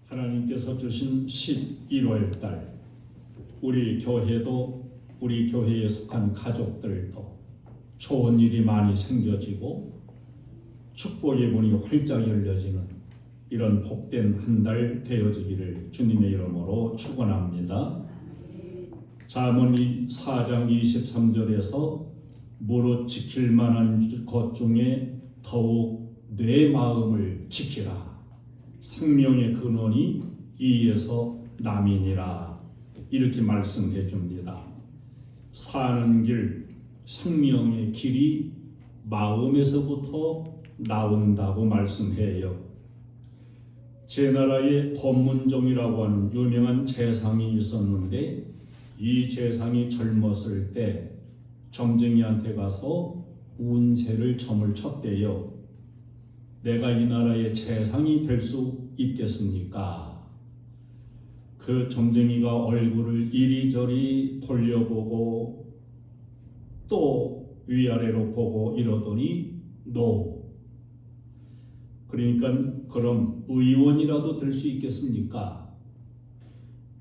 하나님께서 주신 11월 달, 우리 교회도 우리 교회에 속한 가족들도 좋은 일이 많이 생겨지고 축복의 문이 활짝 열려지는 이런 복된 한 달 되어지기를 주님의 이름으로 축원합니다. 잠언 4장 23절에서 무릇 지킬 만한 것 중에 더욱 내 마음을 지키라. 생명의 근원이 이에서 남이니라. 이렇게 말씀해 줍니다. 사는 길, 생명의 길이 마음에서부터 나온다고 말씀해요. 제 나라에 법문종이라고 하는 유명한 재상이 있었는데, 이 재상이 젊었을 때 점쟁이한테 가서 운세를 점을 쳤대요. 내가 이 나라의 재상이 될 수 있겠습니까? 그 점쟁이가 얼굴을 이리저리 돌려보고 또 위아래로 보고 이러더니 NO. 그러니까 그럼 의원이라도 될 수 있겠습니까?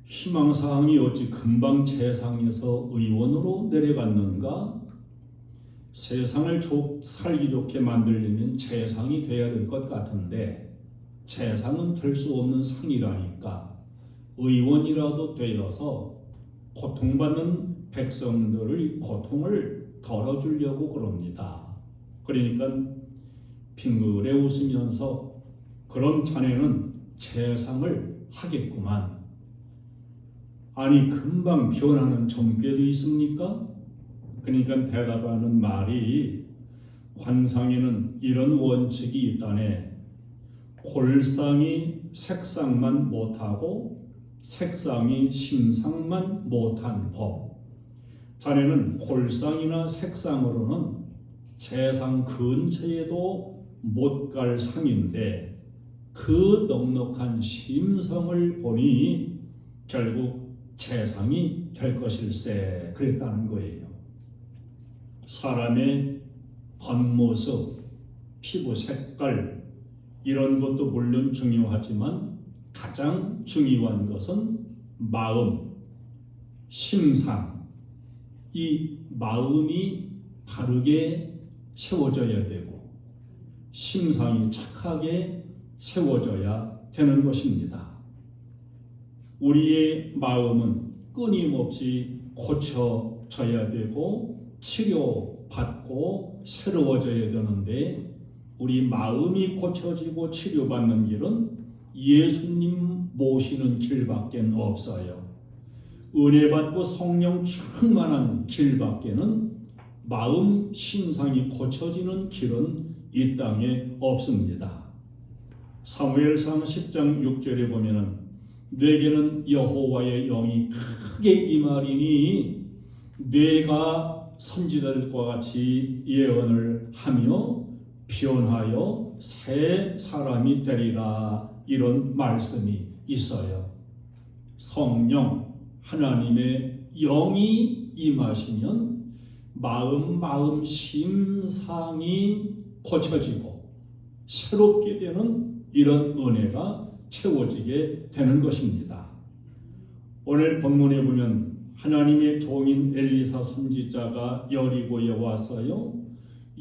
희망사항이 어찌 금방 재상에서 의원으로 내려갔는가? 세상을 살기 좋게 만들려면 재상이 돼야 될 것 같은데 재상은 될 수 없는 상이라니까 의원이라도 되어서 고통받는 백성들의 고통을 덜어주려고 그럽니다. 그러니까 빙그레 웃으면서 그럼 자네는 재상을 하겠구만. 아니 금방 변하는 점괘도 있습니까? 그러니까 대답하는 말이 관상에는 이런 원칙이 있다네. 골상이 색상만 못하고 색상이 심상만 못한 법. 자네는 골상이나 색상으로는 재상 근처에도 못 갈 상인데 그 넉넉한 심성을 보니 결국 재상이 될 것일세 그랬다는 거예요. 사람의 겉모습, 피부 색깔 이런 것도 물론 중요하지만 가장 중요한 것은 마음, 심상. 이 마음이 바르게 세워져야 되고 심상이 착하게 세워져야 되는 것입니다. 우리의 마음은 끊임없이 고쳐져야 되고 치료받고 새로워져야 되는데 우리 마음이 고쳐지고 치료받는 길은 예수님 모시는 길밖에 없어요. 은혜 받고 성령 충만한 길밖에는 마음 심상이 고쳐지는 길은 이 땅에 없습니다. 사무엘상 10장 6절에 보면은 내게는 여호와의 영이 크게 임하리니 내가 선지자들과 같이 예언을 하며 변하여 새 사람이 되리라. 이런 말씀이 있어요. 성령 하나님의 영이 임하시면 마음 심상이 고쳐지고 새롭게 되는 이런 은혜가 채워지게 되는 것입니다. 오늘 본문에 보면 하나님의 종인 엘리사 선지자가 여리고에 왔어요.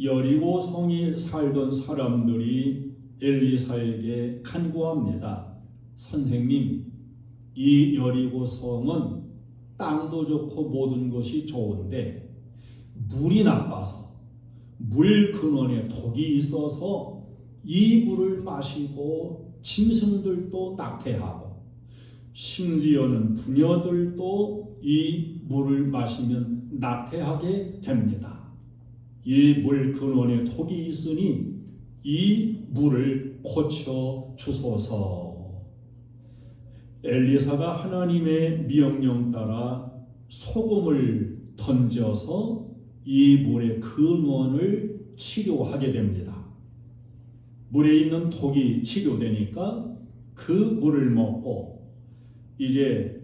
여리고 성에 살던 사람들이 엘리사에게 간구합니다. 선생님, 이 여리고 성은 땅도 좋고 모든 것이 좋은데 물이 나빠서 물 근원에 독이 있어서 이 물을 마시고 짐승들도 낙태하고 심지어는 부녀들도 이 물을 마시면 낙태하게 됩니다. 이 물 근원에 독이 있으니 이 물을 고쳐 주소서. 엘리사가 하나님의 명령 따라 소금을 던져서 이 물의 근원을 치료하게 됩니다. 물에 있는 독이 치료되니까 그 물을 먹고 이제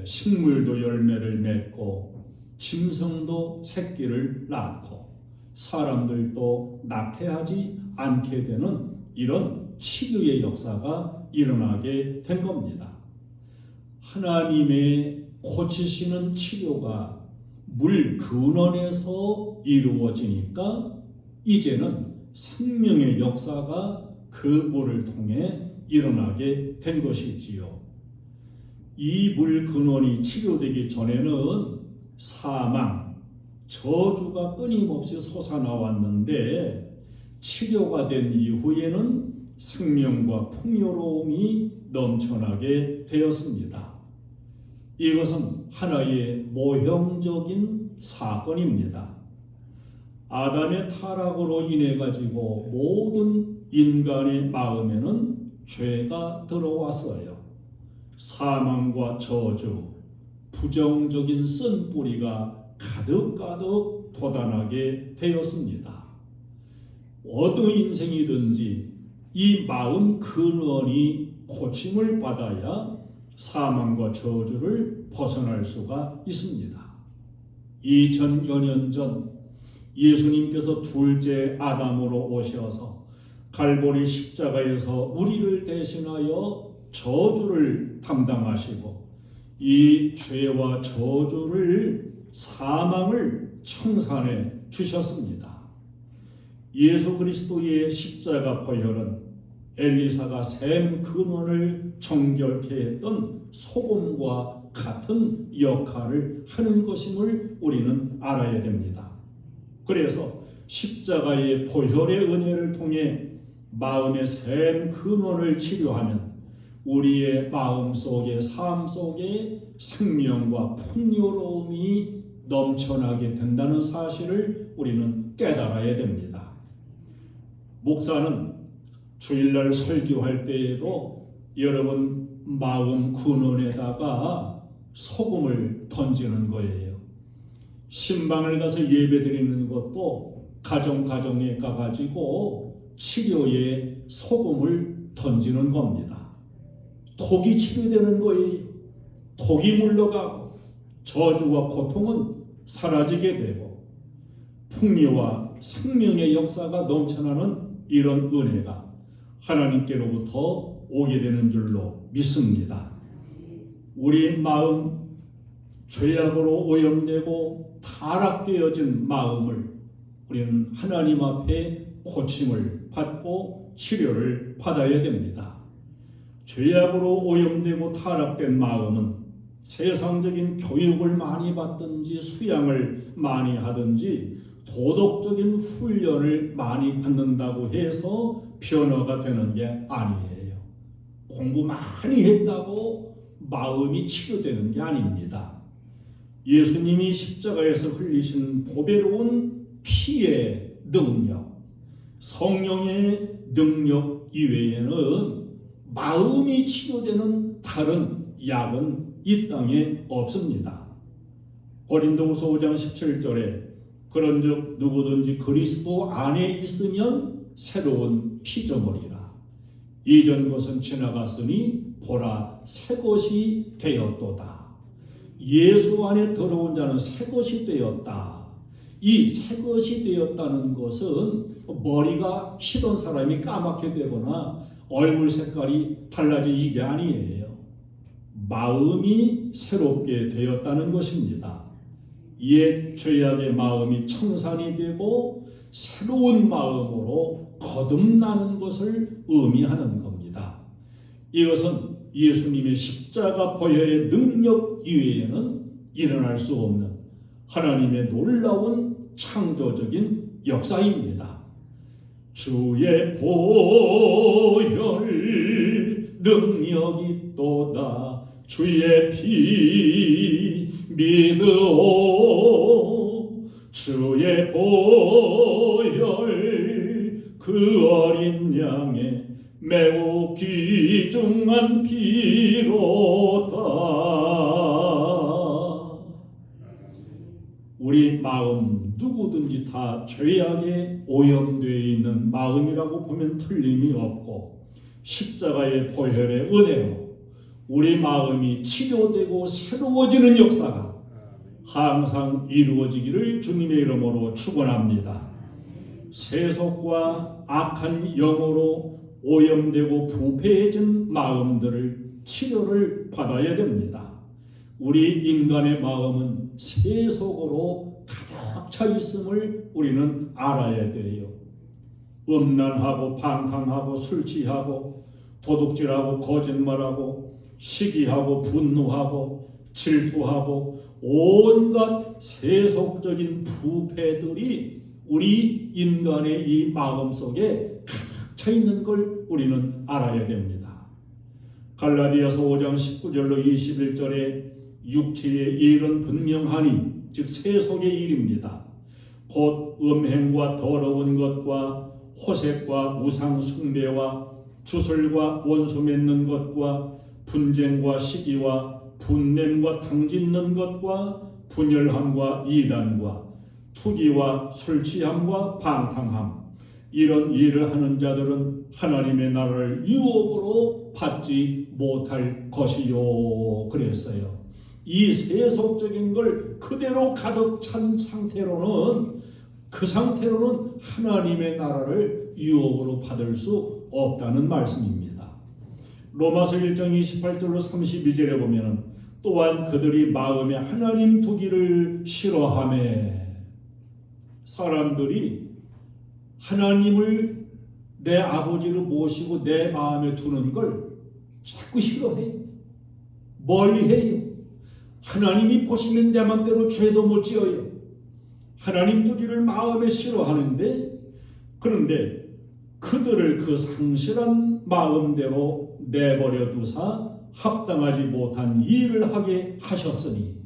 식물도 열매를 맺고 짐승도 새끼를 낳고 사람들도 낙태하지 않게 되는 이런 치료의 역사가 일어나게 된 겁니다. 하나님의 고치시는 치료가 물 근원에서 이루어지니까 이제는 생명의 역사가 그 물을 통해 일어나게 된 것이지요. 이 물 근원이 치료되기 전에는 사망, 저주가 끊임없이 솟아나왔는데 치료가 된 이후에는 생명과 풍요로움이 넘쳐나게 되었습니다. 이것은 하나의 모형적인 사건입니다. 아담의 타락으로 인해 가지고 모든 인간의 마음에는 죄가 들어왔어요. 사망과 저주, 부정적인 쓴뿌리가 가득가득 돋아나게 되었습니다. 어느 인생이든지 이 마음 근원이 고침을 받아야 사망과 저주를 벗어날 수가 있습니다. 2000여 년 전 예수님께서 둘째 아담으로 오셔서 갈보리 십자가에서 우리를 대신하여 저주를 담당하시고 이 죄와 저주를 사망을 청산해 주셨습니다. 예수 그리스도의 십자가 보혈은 엘리사가 샘 근원을 정결케 했던 소금과 같은 역할을 하는 것임을 우리는 알아야 됩니다. 그래서 십자가의 보혈의 은혜를 통해 마음의 샘 근원을 치료하면 우리의 마음 속에 삶 속에 생명과 풍요로움이 넘쳐나게 된다는 사실을 우리는 깨달아야 됩니다. 목사는 주일날 설교할 때에도 여러분 마음 근원에다가 소금을 던지는 거예요. 신방을 가서 예배 드리는 것도 가정에 가가지고 치료에 소금을 던지는 겁니다. 독이 치료되는 거예요. 독이 물러가고 저주와 고통은 사라지게 되고 풍요와 생명의 역사가 넘쳐나는 이런 은혜가 하나님께로부터 오게 되는 줄로 믿습니다. 우리 마음 죄악으로 오염되고 타락되어진 마음을 우리는 하나님 앞에 고침을 받고 치료를 받아야 됩니다. 죄악으로 오염되고 타락된 마음은 세상적인 교육을 많이 받든지 수양을 많이 하든지 도덕적인 훈련을 많이 받는다고 해서 변화가 되는 게 아니에요. 공부 많이 했다고 마음이 치료되는 게 아닙니다. 예수님이 십자가에서 흘리신 보배로운 피의 능력, 성령의 능력 이외에는 마음이 치료되는 다른 약은 이 땅에 없습니다. 고린도후서 5장 17절에 그런즉 누구든지 그리스도 안에 있으면 새로운 피조물이라. 이전 것은 지나갔으니 보라 새 것이 되었도다. 예수 안에 들어온 자는 새 것이 되었다. 이 새 것이 되었다는 것은 머리가 시던 사람이 까맣게 되거나 얼굴 색깔이 달라진 이게 아니에요. 마음이 새롭게 되었다는 것입니다. 옛 죄악의 마음이 청산이 되고 새로운 마음으로 거듭나는 것을 의미하는 겁니다. 이것은 예수님의 십자가 보혈의 능력 이외에는 일어날 수 없는 하나님의 놀라운 창조적인 역사입니다. 주의 보혈 능력이 또다 주의 피 믿으오 주의 보혈 그 어린 양의 매우 귀중한 피로다. 우리 마음 누구든지 다 죄악에 오염되어 있는 마음이라고 보면 틀림이 없고 십자가의 보혈의 은혜로 우리 마음이 치료되고 새로워지는 역사가 항상 이루어지기를 주님의 이름으로 축원합니다. 세속과 악한 영으로 오염되고 부패해진 마음들을 치료를 받아야 됩니다. 우리 인간의 마음은 세속으로 가득 차 있음을 우리는 알아야 돼요. 음란하고 방탕하고 술 취하고 도둑질하고 거짓말하고 시기하고 분노하고 질투하고 온갖 세속적인 부패들이 우리 인간의 이 마음속에 가득 차 있는 걸 우리는 알아야 됩니다. 갈라디아서 5장 19절로 21절에 육체의 일은 분명하니 즉 세속의 일입니다. 곧 음행과 더러운 것과 호색과 우상 숭배와 주술과 원수 맺는 것과 분쟁과 시기와 분냄과 당짓는 것과 분열함과 이단과 투기와 술 취함과 방탕함, 이런 일을 하는 자들은 하나님의 나라를 유업으로 받지 못할 것이요 그랬어요. 이 세속적인 걸 그대로 가득 찬 상태로는 하나님의 나라를 유업으로 받을 수 없다는 말씀입니다. 로마서 1장 28절로 32절에 보면 또한 그들이 마음에 하나님 두기를 싫어하며, 사람들이 하나님을 내 아버지를 모시고 내 마음에 두는 걸 자꾸 싫어해요. 멀리해요. 하나님이 보시면 내 맘대로 죄도 못 지어요. 하나님 두기를 마음에 싫어하는데, 그런데 그들을 그 상실한 마음대로 내버려 두사 합당하지 못한 일을 하게 하셨으니,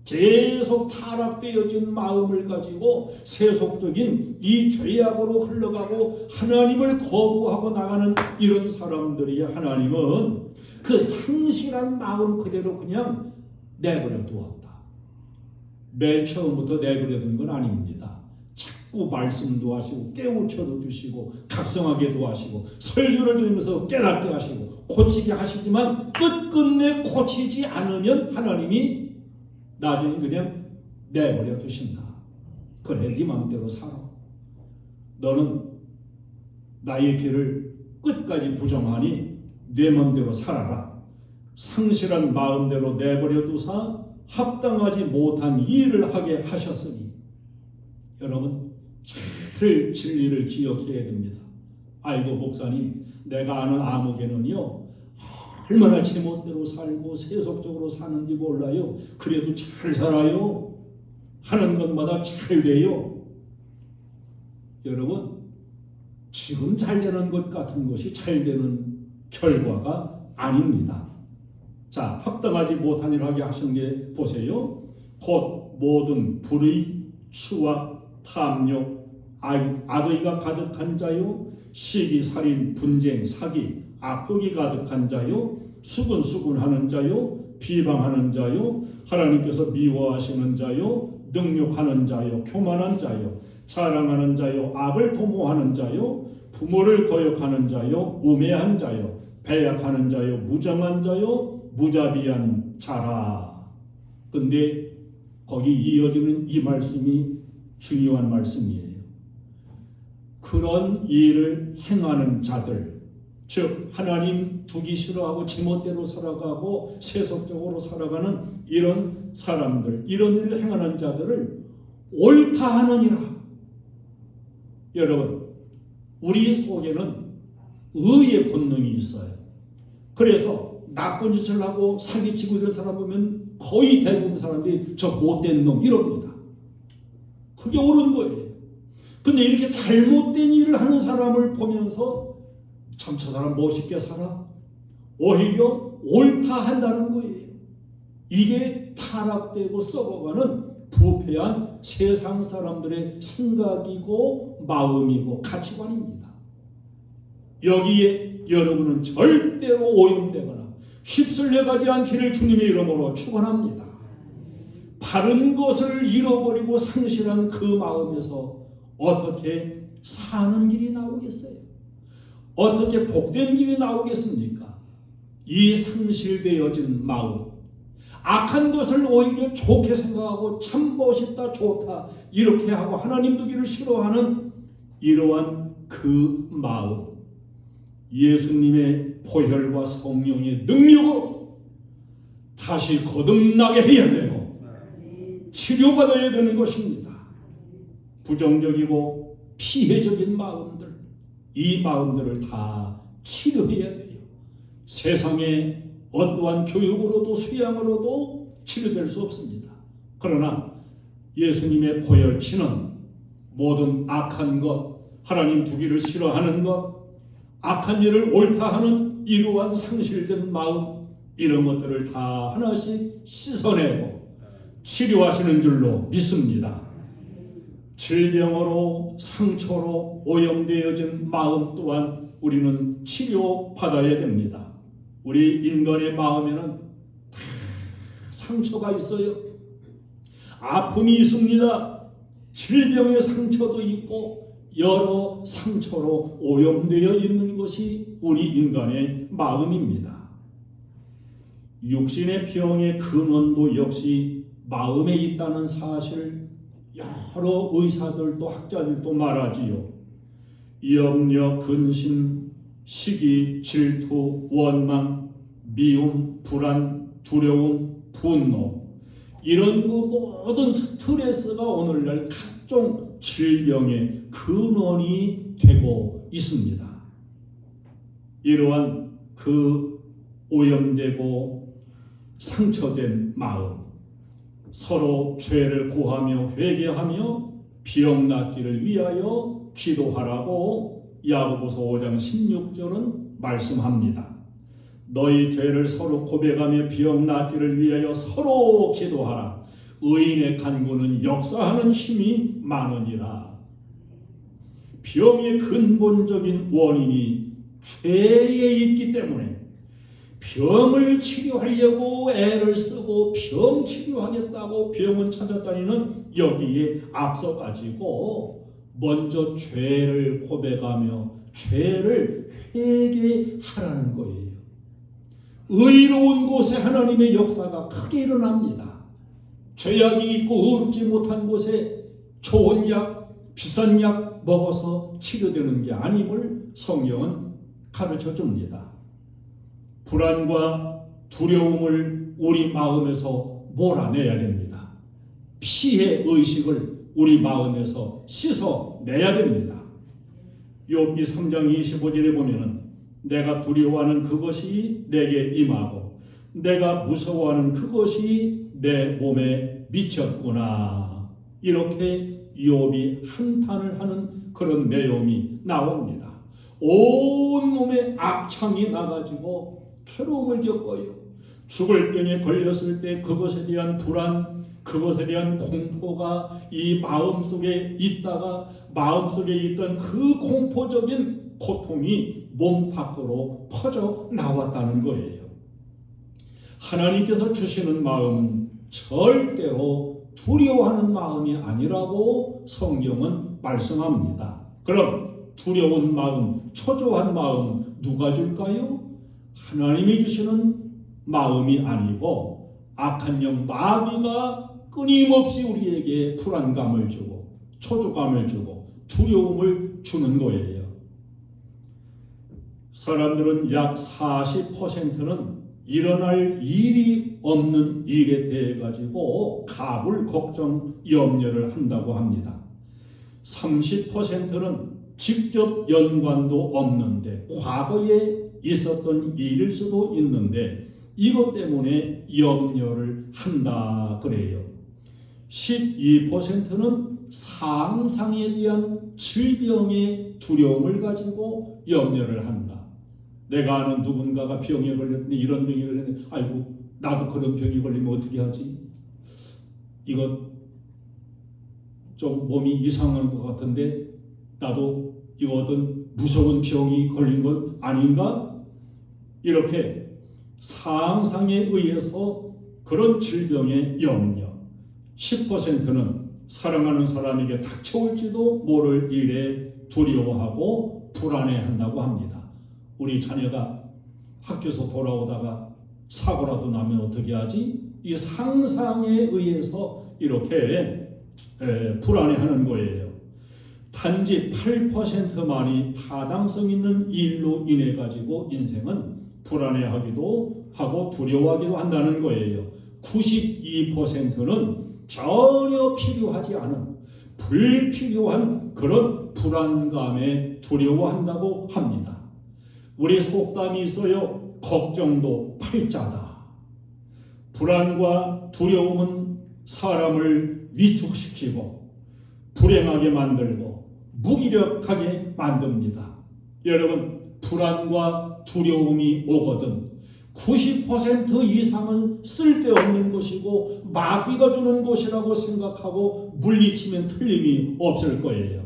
계속 타락되어진 마음을 가지고 세속적인 이 죄악으로 흘러가고 하나님을 거부하고 나가는 이런 사람들이 하나님은 그 상실한 마음 그대로 그냥 내버려 두었다. 맨 처음부터 내버려 둔 건 아닙니다. 자꾸 말씀도 하시고 깨우쳐도 주시고 각성하게도 하시고 설교를 들으면서 깨닫게 하시고 고치게 하시지만 끝끝내 고치지 않으면 하나님이 나중에 그냥 내버려 두신다. 그래, 네 마음대로 살아. 너는 나의 길을 끝까지 부정하니 네 마음대로 살아라. 상실한 마음대로 내버려 두사 합당하지 못한 일을 하게 하셨으니, 여러분 잘 진리를 기억해야 됩니다. 아이고 목사님, 내가 아는 아무개는요 얼마나 제멋대로 살고 세속적으로 사는지 몰라요. 그래도 잘 살아요. 하는 것마다 잘 돼요. 여러분, 지금 잘 되는 것 같은 것이 잘 되는 결과가 아닙니다. 자, 합당하지 못한 일을 하게 하신 게 보세요. 곧 모든 불의, 추악, 탐욕, 악의가 가득한 자요, 시기, 살인, 분쟁, 사기, 악독이 가득한 자요, 수근수근하는 자요, 비방하는 자요, 하나님께서 미워하시는 자요, 능욕하는 자요, 교만한 자요, 자랑하는 자요, 악을 도모하는 자요, 부모를 거역하는 자요, 우매한 자요, 배약하는 자요, 무정한 자요, 무자비한 자라. 근데 거기 이어지는 이 말씀이 중요한 말씀이에요. 그런 일을 행하는 자들, 즉 하나님 두기 싫어하고 제멋대로 살아가고 세속적으로 살아가는 이런 사람들, 이런 일을 행하는 자들을 옳다 하느니라. 여러분, 우리 속에는 의의 본능이 있어요. 그래서 나쁜 짓을 하고 사기치고 이런 사람 보면 거의 대부분 사람들이 저 못된 놈 이럽니다. 그게 옳은 거예요. 근데 이렇게 잘못된 일을 하는 사람을 보면서 참 저 사람 멋있게 살아, 오히려 옳다 한다는 거예요. 이게 타락되고 썩어가는 부패한 세상 사람들의 생각이고 마음이고 가치관입니다. 여기에 여러분은 절대로 오염되거나 휩쓸려 가지 않기를 주님의 이름으로 축원합니다. 바른 것을 잃어버리고 상실한 그 마음에서 어떻게 사는 길이 나오겠어요? 어떻게 복된 길이 나오겠습니까? 이 상실되어진 마음, 악한 것을 오히려 좋게 생각하고 참 멋있다, 좋다 이렇게 하고 하나님 두기를 싫어하는 이러한 그 마음, 예수님의 보혈과 성령의 능력으로 다시 거듭나게 해야 되고 치료받아야 되는 것입니다. 부정적이고 피해적인 마음들, 이 마음들을 다 치료해야 돼요. 세상의 어떠한 교육으로도 수양으로도 치료될 수 없습니다. 그러나 예수님의 보혈 피는 모든 악한 것, 하나님 두기를 싫어하는 것, 악한 일을 옳다 하는 이러한 상실된 마음, 이런 것들을 다 하나씩 씻어내고 치료하시는 줄로 믿습니다. 질병으로 상처로 오염되어진 마음 또한 우리는 치료받아야 됩니다. 우리 인간의 마음에는 상처가 있어요. 아픔이 있습니다. 질병의 상처도 있고 여러 상처로 오염되어 있는 것이 우리 인간의 마음입니다. 육신의 병의 근원도 역시 마음에 있다는 사실을 여러 의사들도 학자들도 말하지요. 염려, 근심, 시기, 질투, 원망, 미움, 불안, 두려움, 분노, 이런 그 모든 스트레스가 오늘날 각종 질병의 근원이 되고 있습니다. 이러한 그 오염되고 상처된 마음, 서로 죄를 고하며 회개하며 병 낫기를 위하여 기도하라고 야고보서 5장 16절은 말씀합니다. 너희 죄를 서로 고백하며 병 낫기를 위하여 서로 기도하라. 의인의 간구는 역사하는 힘이 많으니라. 병의 근본적인 원인이 죄에 있기 때문에 병을 치료하려고 애를 쓰고 병 치료하겠다고 병원 찾아다니는 여기에 앞서가지고 먼저 죄를 고백하며 죄를 회개하라는 거예요. 의로운 곳에 하나님의 역사가 크게 일어납니다. 죄악이 있고 의롭지 못한 곳에 좋은 약, 비싼 약 먹어서 치료되는 게 아님을 성경은 가르쳐 줍니다. 불안과 두려움을 우리 마음에서 몰아내야 됩니다. 피해 의식을 우리 마음에서 씻어내야 됩니다. 욥기 3장 25절에 보면은 내가 두려워하는 그것이 내게 임하고 내가 무서워하는 그것이 내 몸에 미쳤구나. 이렇게 욥이 한탄을 하는 그런 내용이 나옵니다. 온 몸에 악창이 나가지고 괴로움을 겪어요. 죽을 병에 걸렸을 때 그것에 대한 불안, 그것에 대한 공포가 이 마음속에 있다가 마음속에 있던 그 공포적인 고통이 몸 밖으로 퍼져 나왔다는 거예요. 하나님께서 주시는 마음은 절대로 두려워하는 마음이 아니라고 성경은 말씀합니다. 그럼 두려운 마음, 초조한 마음은 누가 줄까요? 하나님이 주시는 마음이 아니고 악한 영 마귀가 끊임없이 우리에게 불안감을 주고 초조감을 주고 두려움을 주는 거예요. 사람들은 약 40%는 일어날 일이 없는 일에 대해 가지고 가불 걱정 염려를 한다고 합니다. 30%는 직접 연관도 없는데 과거에 있었던 일일 수도 있는데 이것 때문에 염려를 한다 그래요. 12%는 상상에 대한 질병의 두려움을 가지고 염려를 한다. 내가 아는 누군가가 병에 걸렸는데 이런 병이 걸렸는데 아이고 나도 그런 병이 걸리면 어떻게 하지? 이거 좀 몸이 이상한 것 같은데 나도 이거 어떤 무서운 병이 걸린 건 아닌가? 이렇게 상상에 의해서 그런 질병의 염려. 10%는 사랑하는 사람에게 닥쳐올지도 모를 일에 두려워하고 불안해한다고 합니다. 우리 자녀가 학교에서 돌아오다가 사고라도 나면 어떻게 하지? 이 상상에 의해서 이렇게 불안해하는 거예요. 단지 8%만이 타당성 있는 일로 인해 가지고 인생은 불안해하기도 하고 두려워하기도 한다는 거예요. 92%는 전혀 필요하지 않은 불필요한 그런 불안감에 두려워한다고 합니다. 우리 속담이 있어요. 걱정도 팔자다. 불안과 두려움은 사람을 위축시키고 불행하게 만들고 무기력하게 만듭니다. 여러분, 불안과 두려움이 오거든 90% 이상은 쓸데없는 것이고 마귀가 주는 것이라고 생각하고 물리치면 틀림이 없을 거예요.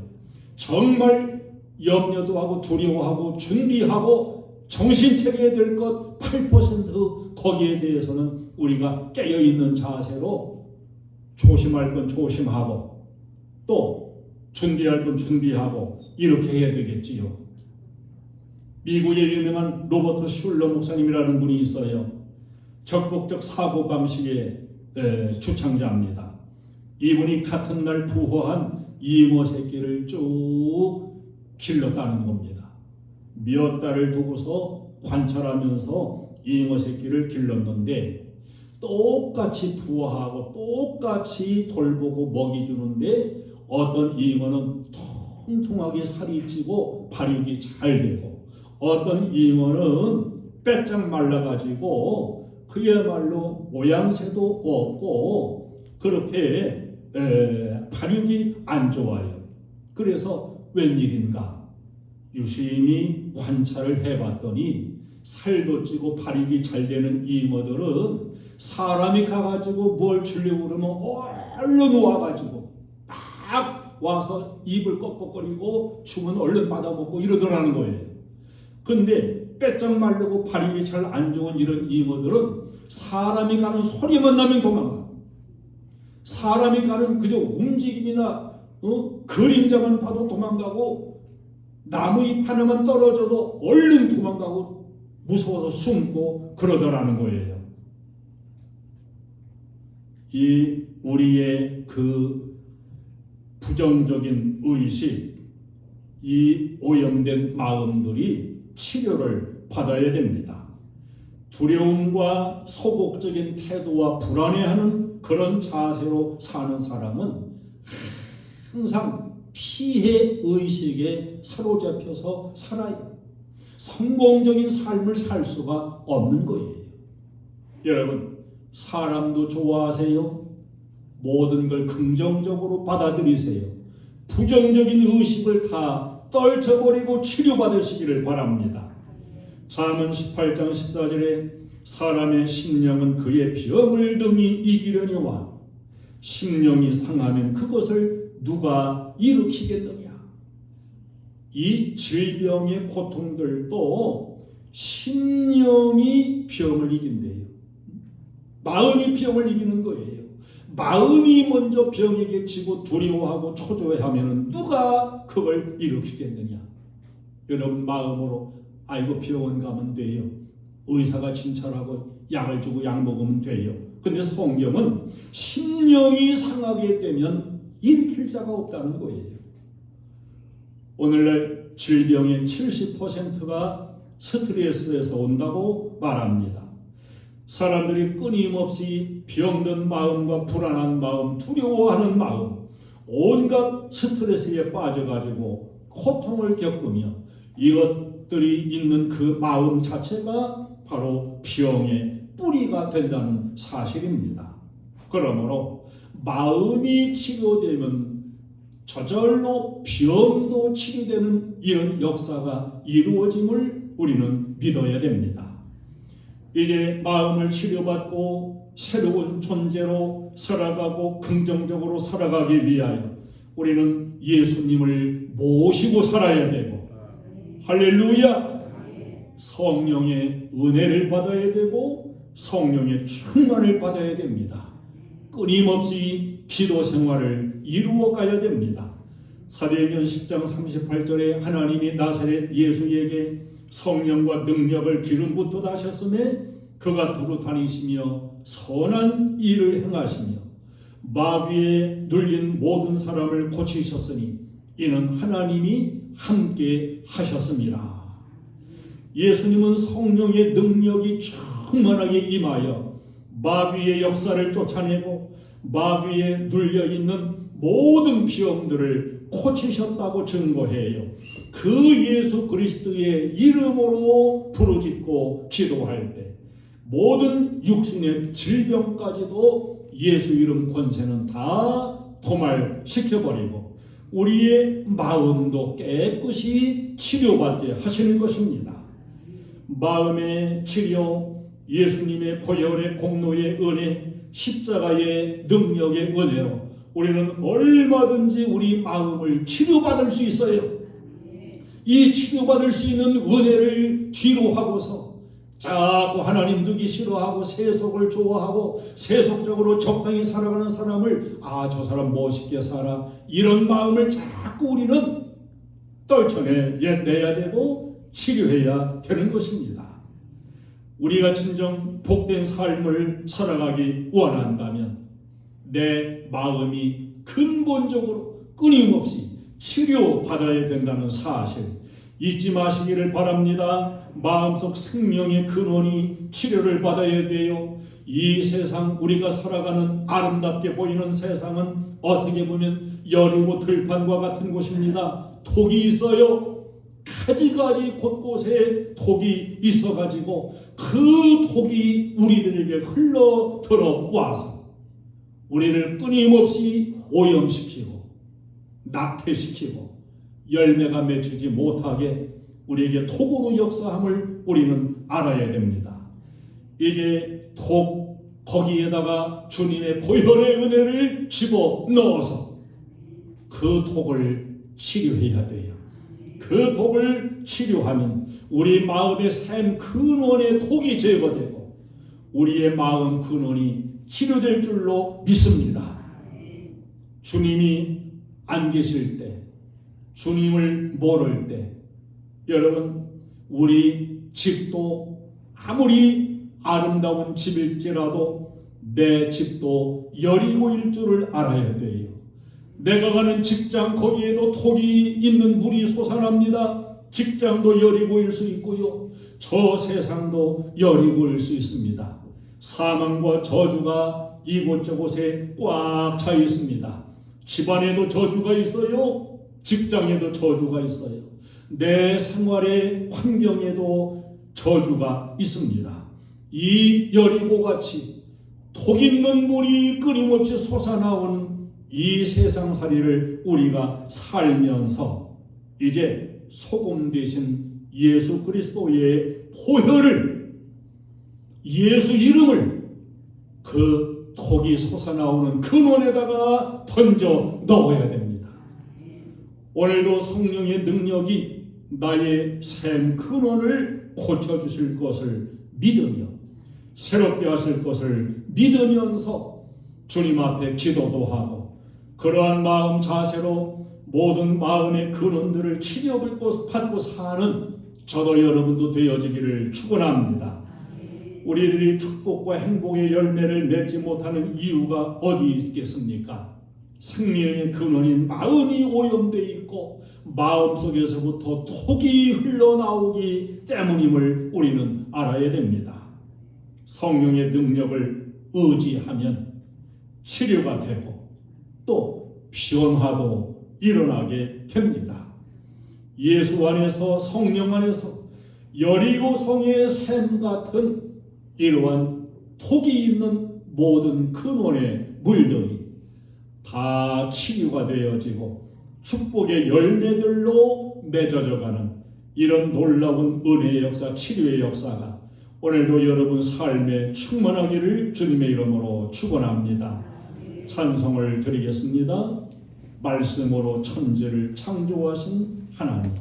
정말 염려도 하고 두려워하고 준비하고 정신 차려야 될 것 8% 거기에 대해서는 우리가 깨어있는 자세로 조심할 건 조심하고 또 준비할 건 준비하고 이렇게 해야 되겠지요. 미국의 유명한 로버트 슐러 목사님이라는 분이 있어요. 적극적 사고방식의 주창자입니다. 이분이 같은 날 부화한 잉어 새끼를 쭉 길렀다는 겁니다. 몇 달을 두고서 관찰하면서 잉어 새끼를 길렀는데 똑같이 부화하고 똑같이 돌보고 먹이 주는데 어떤 잉어는 통통하게 살이 찌고 발육이 잘 되고 어떤 잉어는 빼짝 말라가지고 그야말로 모양새도 없고 그렇게 발육이 안 좋아요. 그래서 웬일인가 유심히 관찰을 해봤더니 살도 찌고 발육이 잘 되는 잉어들은 사람이 가가지고 뭘 주려고 그러면 얼른 와가지고 막 와서 입을 꺽꺽거리고 주면 얼른 받아먹고 이러더라는 거예요. 근데 빼짝 마르고 발육이 잘 안 좋은 이런 잉어들은 사람이 가는 소리만 나면 도망가. 사람이 가는 그저 움직임이나 그림자만 봐도 도망가고 나무 잎 하나만 떨어져도 얼른 도망가고 무서워서 숨고 그러더라는 거예요. 이 우리의 그 부정적인 의식, 이 오염된 마음들이 치료를 받아야 됩니다. 두려움과 소극적인 태도와 불안해하는 그런 자세로 사는 사람은 항상 피해 의식에 사로잡혀서 살아요. 성공적인 삶을 살 수가 없는 거예요. 여러분, 사람도 좋아하세요? 모든 걸 긍정적으로 받아들이세요. 부정적인 의식을 다 떨쳐버리고 치료받으시기를 바랍니다. 잠언 18장 14절에 사람의 심령은 그의 병을 등이 이기려니와 심령이 상하면 그것을 누가 일으키겠느냐. 이 질병의 고통들도 심령이 병을 이긴대요. 마음이 병을 이기는 거예요. 마음이 먼저 병에게 지고 두려워하고 초조해하면 누가 그걸 일으키겠느냐. 여러분 마음으로 아이고 병원 가면 돼요. 의사가 진찰하고 약을 주고 약 먹으면 돼요. 근데 성경은 심령이 상하게 되면 일으킬 자가 없다는 거예요. 오늘날 질병의 70%가 스트레스에서 온다고 말합니다. 사람들이 끊임없이 병든 마음과 불안한 마음, 두려워하는 마음, 온갖 스트레스에 빠져가지고 고통을 겪으며 이것들이 있는 그 마음 자체가 바로 병의 뿌리가 된다는 사실입니다. 그러므로 마음이 치료되면 저절로 병도 치료되는 이런 역사가 이루어짐을 우리는 믿어야 됩니다. 이제 마음을 치료받고 새로운 존재로 살아가고 긍정적으로 살아가기 위하여 우리는 예수님을 모시고 살아야 되고 할렐루야! 성령의 은혜를 받아야 되고 성령의 충만을 받아야 됩니다. 끊임없이 기도 생활을 이루어 가야 됩니다. 사도행전 10장 38절에 하나님이 나사렛 예수에게 성령과 능력을 기름 붓도다 하셨음에 그가 두루 다니시며 선한 일을 행하시며 마귀에 눌린 모든 사람을 고치셨으니 이는 하나님이 함께 하셨습니다. 예수님은 성령의 능력이 충만하게 임하여 마귀의 역사를 쫓아내고 마귀에 눌려있는 모든 병들을 고치셨다고 증거해요. 그 예수 그리스도의 이름으로 부르짖고 기도할 때 모든 육신의 질병까지도 예수 이름 권세는 다 도말시켜버리고 우리의 마음도 깨끗이 치료받게 하시는 것입니다. 마음의 치료, 예수님의 보혈의 공로의 은혜, 십자가의 능력의 은혜로 우리는 얼마든지 우리 마음을 치료받을 수 있어요. 이 치료받을 수 있는 은혜를 뒤로 하고서 자꾸 하나님 두기 싫어하고 세속을 좋아하고 세속적으로 적당히 살아가는 사람을 저 사람 멋있게 살아 이런 마음을 자꾸 우리는 떨쳐내야 되고 치료해야 되는 것입니다. 우리가 진정 복된 삶을 살아가기 원한다면 내 마음이 근본적으로 끊임없이 치료받아야 된다는 사실 잊지 마시기를 바랍니다. 마음속 생명의 근원이 치료를 받아야 돼요. 이 세상 우리가 살아가는 아름답게 보이는 세상은 어떻게 보면 여리고 들판과 같은 곳입니다. 독이 있어요. 가지가지 곳곳에 독이 있어가지고 그 독이 우리들에게 흘러 들어와서 우리를 끊임없이 오염시키고 낙태시키고 열매가 맺히지 못하게 우리에게 독으로 역사함을 우리는 알아야 됩니다. 이제 독 거기에다가 주님의 보혈의 은혜를 집어넣어서 그 독을 치료해야 돼요. 그 독을 치료하면 우리 마음의 샘 근원의 독이 제거되고 우리의 마음 근원이 치료될 줄로 믿습니다. 주님이 안 계실 때, 주님을 모를 때 여러분 우리 집도 아무리 아름다운 집일지라도 내 집도 여리고일 줄을 알아야 돼요. 내가 가는 직장 거기에도 독이 있는 물이 솟아납니다. 직장도 여리고일 수 있고요. 저 세상도 여리고일 수 있습니다. 사망과 저주가 이곳저곳에 꽉 차 있습니다. 집안에도 저주가 있어요. 직장에도 저주가 있어요. 내 생활의 환경에도 저주가 있습니다. 이 여리고같이 독 있는 물이 끊임없이 솟아나오는 이 세상살이를 우리가 살면서 이제 소금 대신 예수 그리스도의 보혈을 예수 이름을 그 독이 솟아나오는 근원에다가 던져 넣어야 됩니다. 오늘도 성령의 능력이 나의 샘 근원을 고쳐주실 것을 믿으며 새롭게 하실 것을 믿으면서 주님 앞에 기도도 하고 그러한 마음 자세로 모든 마음의 근원들을 치료받고 사는 저도 여러분도 되어지기를 축원합니다. 우리들이 축복과 행복의 열매를 맺지 못하는 이유가 어디 있겠습니까? 생명의 근원인 마음이 오염되어 있고 마음속에서부터 독이 흘러나오기 때문임을 우리는 알아야 됩니다. 성령의 능력을 의지하면 치료가 되고 또 변화도 일어나게 됩니다. 예수 안에서 성령 안에서 여리고성의 샘 같은 이러한 독이 있는 모든 근원의 물들이 다 치유가 되어지고 축복의 열매들로 맺어져가는 이런 놀라운 은혜의 역사, 치료의 역사가 오늘도 여러분 삶에 충만하기를 주님의 이름으로 축원합니다. 찬송을 드리겠습니다. 말씀으로 천지를 창조하신 하나님,